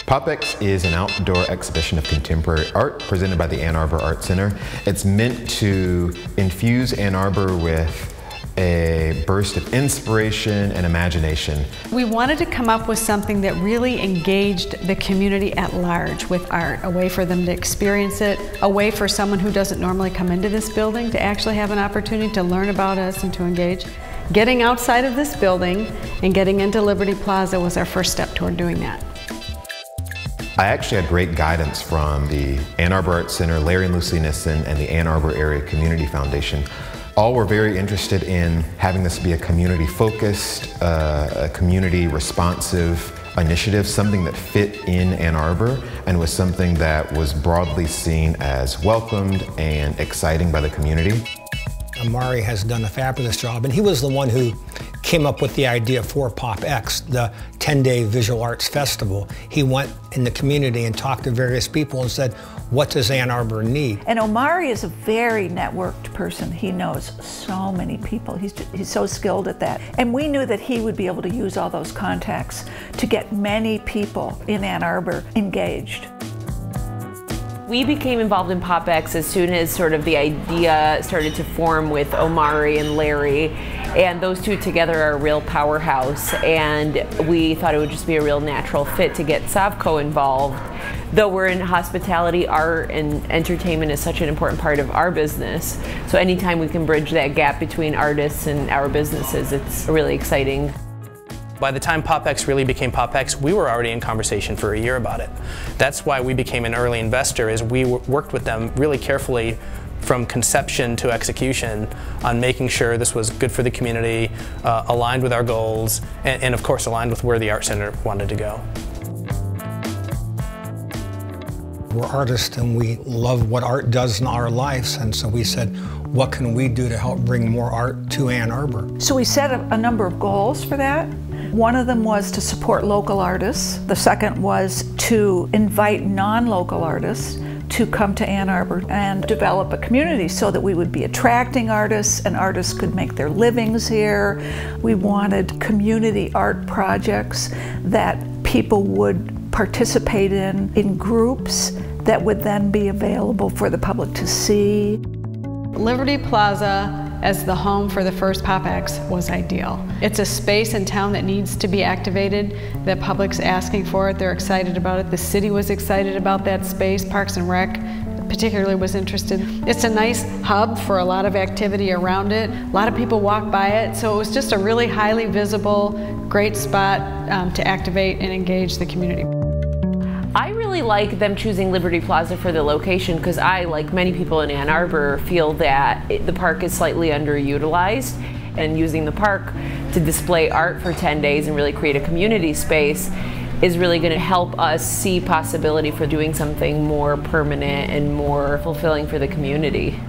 PopX is an outdoor exhibition of contemporary art presented by the Ann Arbor Art Center. It's meant to infuse Ann Arbor with a burst of inspiration and imagination. We wanted to come up with something that really engaged the community at large with art, a way for them to experience it, a way for someone who doesn't normally come into this building to actually have an opportunity to learn about us and to engage. Getting outside of this building and getting into Liberty Plaza was our first step toward doing that. I actually had great guidance from the Ann Arbor Art Center, Larry and Lucie Nisson, and the Ann Arbor Area Community Foundation. All were very interested in having this be a community-focused, a community-responsive initiative, something that fit in Ann Arbor and was something that was broadly seen as welcomed and exciting by the community. Omari has done a fabulous job, and he was the one who came up with the idea for PopX, the 10-day visual arts festival. He went in the community and talked to various people and said, what does Ann Arbor need? And Omari is a very networked person. He knows so many people. He's so skilled at that. And we knew that he would be able to use all those contacts to get many people in Ann Arbor engaged. We became involved in PopX as soon as sort of the idea started to form with Omari and Larry, and those two together are a real powerhouse, and we thought it would just be a real natural fit to get Savco involved. Though we're in hospitality, art and entertainment is such an important part of our business, so anytime we can bridge that gap between artists and our businesses, it's really exciting. By the time PopX really became PopX, we were already in conversation for a year about it. That's why we became an early investor, is we worked with them really carefully from conception to execution on making sure this was good for the community, aligned with our goals, and of course aligned with where the Art Center wanted to go. We're artists and we love what art does in our lives, and so we said, what can we do to help bring more art to Ann Arbor? So we set a number of goals for that. One of them was to support local artists. The second was to invite non-local artists to come to Ann Arbor and develop a community so that we would be attracting artists and artists could make their livings here. We wanted community art projects that people would participate in groups that would then be available for the public to see. Liberty Plaza as the home for the first PopX was ideal. It's a space in town that needs to be activated. The public's asking for it, they're excited about it. The city was excited about that space. Parks and Rec particularly was interested. It's a nice hub for a lot of activity around it. A lot of people walk by it, so it was just a really highly visible, great spot to activate and engage the community. I really like them choosing Liberty Plaza for the location because I, like many people in Ann Arbor, feel that the park is slightly underutilized, and using the park to display art for 10 days and really create a community space is really going to help us see possibility for doing something more permanent and more fulfilling for the community.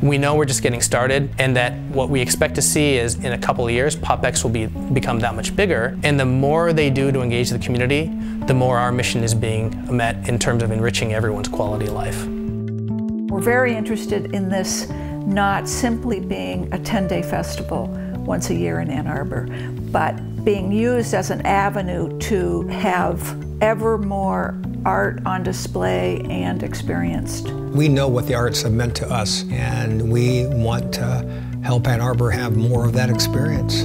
We know we're just getting started, and that what we expect to see is in a couple of years, PopX will become that much bigger, and the more they do to engage the community, the more our mission is being met in terms of enriching everyone's quality of life. We're very interested in this not simply being a 10-day festival once a year in Ann Arbor, but being used as an avenue to have ever more art on display and experienced. We know what the arts have meant to us, and we want to help Ann Arbor have more of that experience.